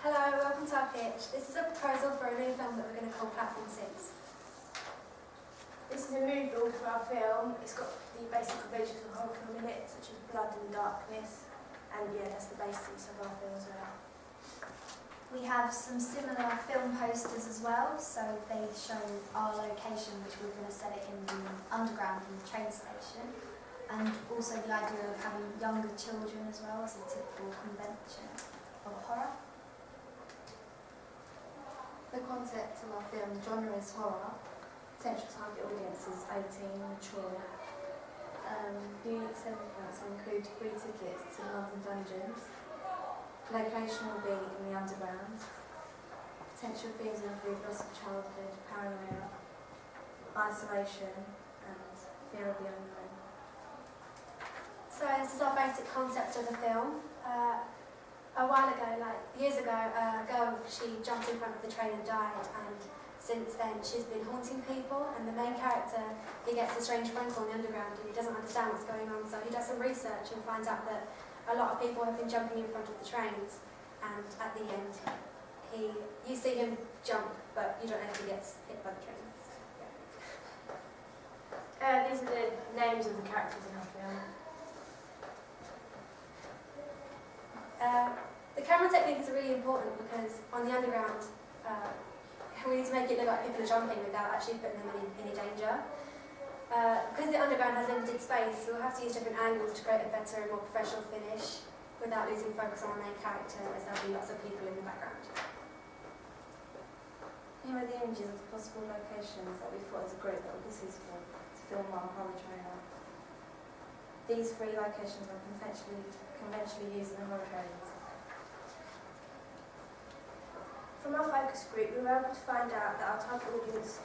Hello, welcome to our pitch. This is a proposal for a new film that we're going to call Platform 6. This is a mood board for our film. It's got the basic conventions of horror film in it, such as blood and darkness. And yeah, that's the basis of our film as well. We have some similar film posters as well, so they show our location, which we're going to set it in the underground from the train station. And also the idea of having younger children as well as a typical convention of horror. The concept of our film genre is horror. Potential target audience is 18, mature. Unique selling points will include free tickets to London Dungeons. Location will be in the underground. Potential themes will include loss of childhood, paranoia, isolation and fear of the unknown. So this is our basic concept of the film. A while ago, years ago, a girl, she jumped in front of the train and died, and since then she's been haunting people, and the main character, he gets a strange phone call in the underground and he doesn't understand what's going on, so he does some research and finds out that a lot of people have been jumping in front of the trains, and at the end you see him jump, but you don't know if he gets hit by the train. These are the names of the characters in our film. The camera techniques are really important because on the underground, we need to make it look like people are jumping without actually putting them in any danger. Because the underground has limited space, we'll have to use different angles to create a better and more professional finish without losing focus on our main character, as there'll be lots of people in the background. Here are the images of the possible locations that we thought as a group that would be suitable to film our horror trailer. These three locations are conventionally used in horror trailers. From our focus group, we were able to find out that our target audience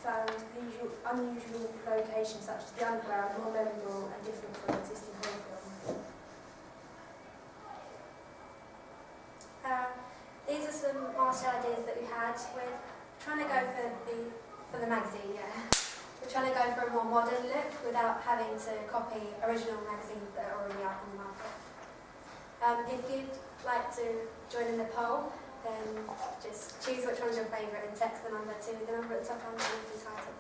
found unusual locations such as the underground more memorable and different from existing horror films. These are some master ideas that we had. We're trying to go for the magazine, yeah. We're trying to go for a more modern look without having to copy original magazines that are already out on the market. If you'd like to join in the poll, then just choose which one's your favourite and text the number to the number at the top underneath the title.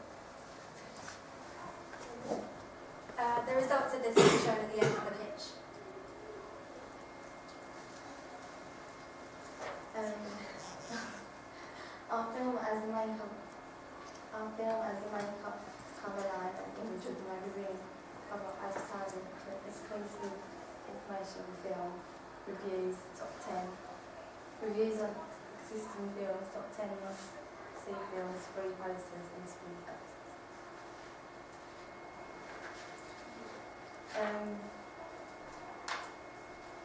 The results of this will be shown at the end of the pitch. Our film as the main cover line and image of the magazine cover advertising exclusive information on the film, reviews, top 10. Reviews of existing films, top 10 must-see films, free posters and screen factors.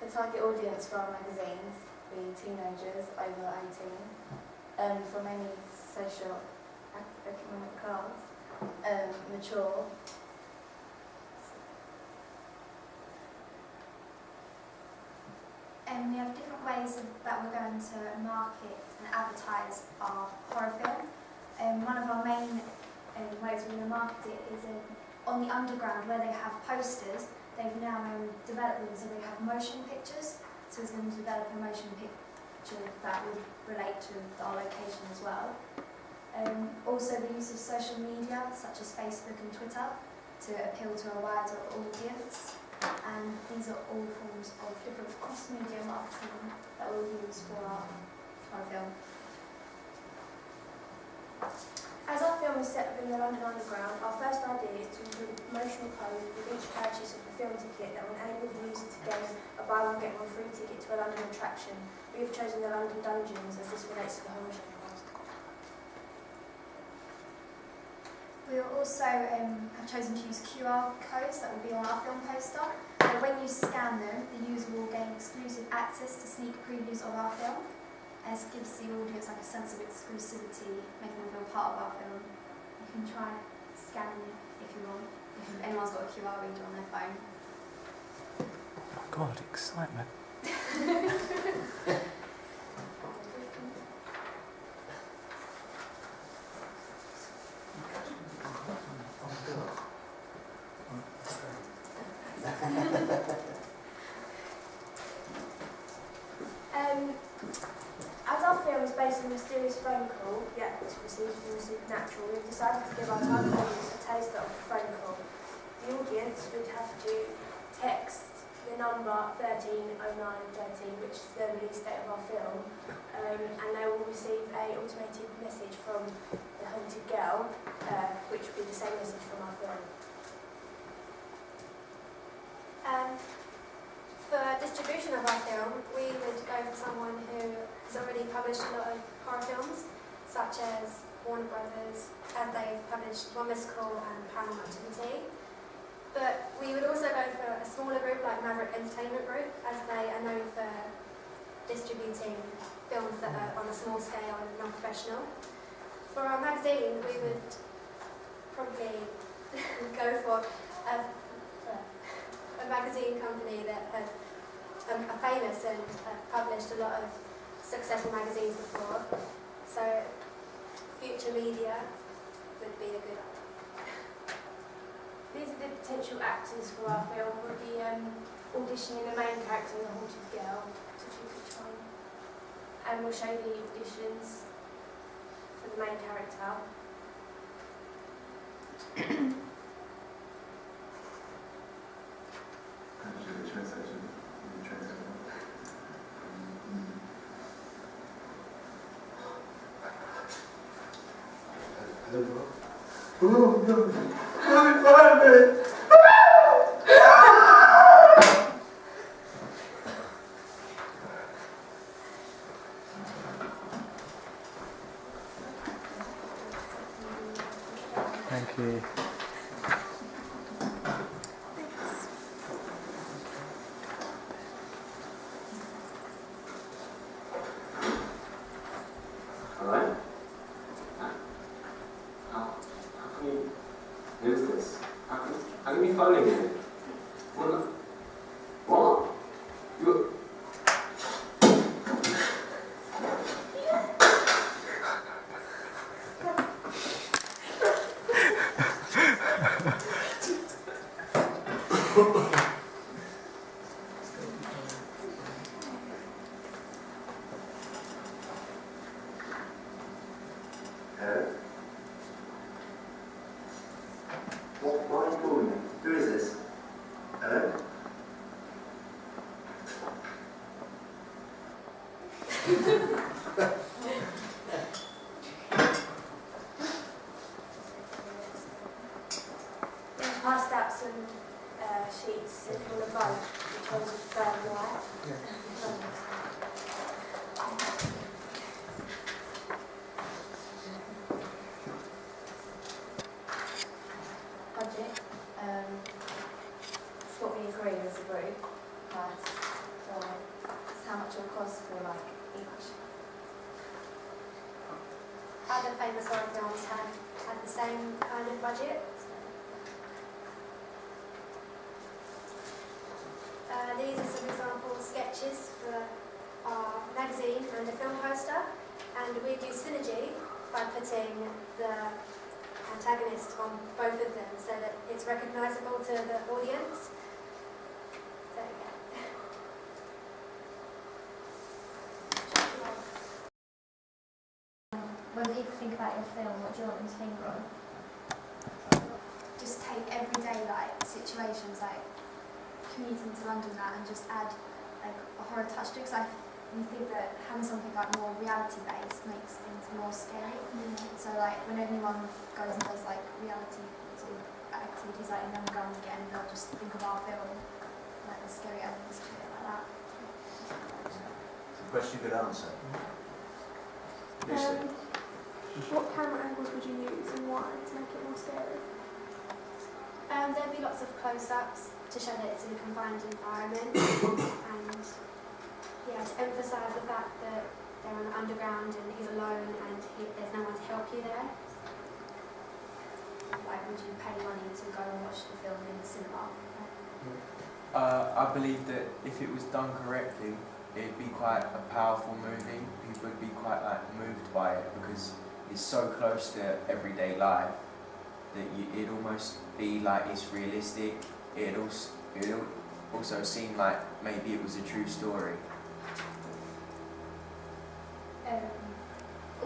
The target audience for our magazines be teenagers over 18, from any social economic class, mature. We have different ways that we're going to market and advertise our horror film. One of our main ways we're going to market it is on the underground, where they have posters. They've now developed them so they have motion pictures. So it's going to develop a motion picture that would relate to our location as well. Also the use of social media such as Facebook and Twitter to appeal to a wider audience. And these are all forms of different cross-media marketing that we'll use for our film. As our film is set within the London Underground, our first idea is to include a promotional code with each purchase of the film ticket that will enable the user to gain a buy one get one free ticket to a London attraction. We have chosen the London Dungeons as this relates to the horror genre. We will also have chosen to use QR codes that will be on our film poster. When you scan them, the user will gain exclusive access to sneak previews of our film. This gives the audience a sense of exclusivity, making them feel part of our film. You can try scanning it if you want, if anyone's got a QR reader on their phone. God, excitement. based on the mysterious phone call the actors received from the supernatural, we've decided to give our target audience a taster of the phone call. The audience would have to text the number 130913, which is the release date of our film, and they will receive an automated message from the haunted girl, which will be the same message from our film. For distribution of our film, we would go for someone who has already published a lot of horror films, such as Warner Brothers, as they've published One Missed Call and Paranormal Activity. But we would also go for a smaller group like Maverick Entertainment Group, as they are known for distributing films that are on a small scale and non-professional. For our magazine, we would probably go for a magazine company that are famous and have published a lot of successful magazines before. So Future Media would be a good idea. These are the potential actors for our film. We'll be auditioning the main character, the haunted girl, to choose which one. And we'll show the auditions for the main character. Oh, no. Let me find it. Thank you. Alright? How can you lose this? How can you find it? What? You... Why are you calling me? Who is this? Hello? We passed out some sheets sitting on the boat, which was very white. Budget. It's what we agree as a group. Price. So it's how much it will cost for like each. Other famous horror films have had the same kind of budget. These are some example sketches for our magazine and a film poster, and we do synergy by putting the antagonist on both of them so that it's recognisable to the audience. So yeah. When people think about your film, what do you want them to think of? Just take everyday like situations like commuting to London and just add like a horror touch to it, because we think that having something like more reality based makes things more scary. So like when anyone goes and does like reality sort of activities like in the underground again, they'll just think of our film, like the scary elements to it like that. It's a question you could answer. Lucy. What camera angles would you use and why to make it more scary? There'd be lots of close-ups to show that it's in a confined environment and yeah, to emphasise the fact that they're on the underground and he's alone and there's no one to help you there. Like would you pay money to go and watch the film in the cinema? I believe that if it was done correctly, it'd be quite a powerful movie. People would be quite like moved by it because it's so close to everyday life that it'd almost be like it's realistic. It'd also seem like maybe it was a true story.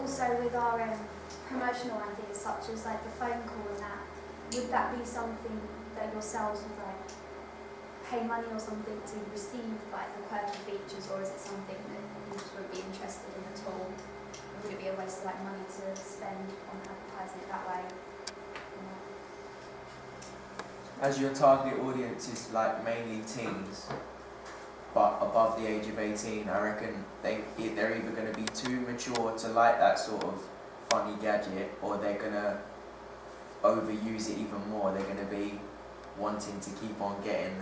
also with our promotional ideas, such as like the phone call and that, would that be something that yourselves would like pay money or something to receive like the quirky features, or is it something that you just wouldn't be interested in at all? Would it be a waste of like money to spend on advertising it that way? As your target audience is like mainly teens, but above the age of 18, I reckon they're either going to be too mature to like that sort of funny gadget, or they're going to overuse it even more. They're going to be wanting to keep on getting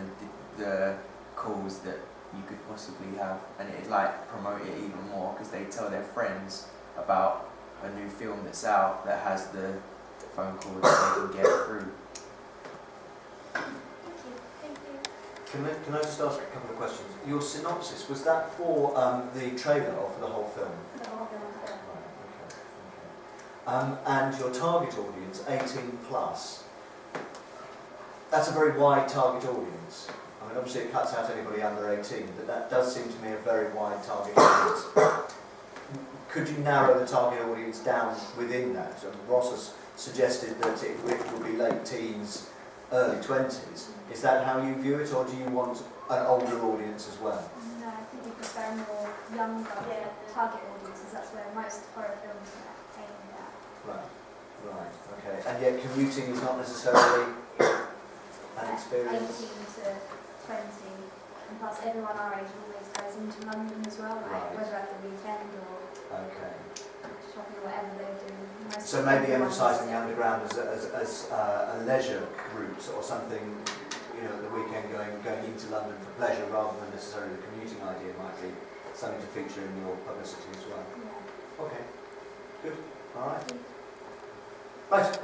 the calls that you could possibly have, and it'd like promote it even more because they tell their friends about a new film that's out that has the phone call that they can get through. Thank you. Can I just ask a couple of questions? Your synopsis, was that for the trailer or for the whole film? The whole film. Right, okay. And your target audience, 18 plus, that's a very wide target audience. I mean, obviously it cuts out anybody under 18, but that does seem to me a very wide target audience. Could you narrow the target audience down within that? Ross has suggested that it would be late teens, early 20s. Is that how you view it, or do you want an older audience as well? No, I think we prefer more younger target audiences. That's where most horror films are aimed at. Right, okay. And yet commuting is not necessarily an experience? 18 to 20, and plus everyone our age always goes into London as well, like Right. whether at the weekend or Okay. shopping or whatever they do. Most So of maybe everyone emphasising the is- underground as a leisure route or something, you know, at the weekend going into London for pleasure rather than necessarily the commuting idea might be something to feature in your publicity as well. Yeah. Okay, good, all right. Right, well.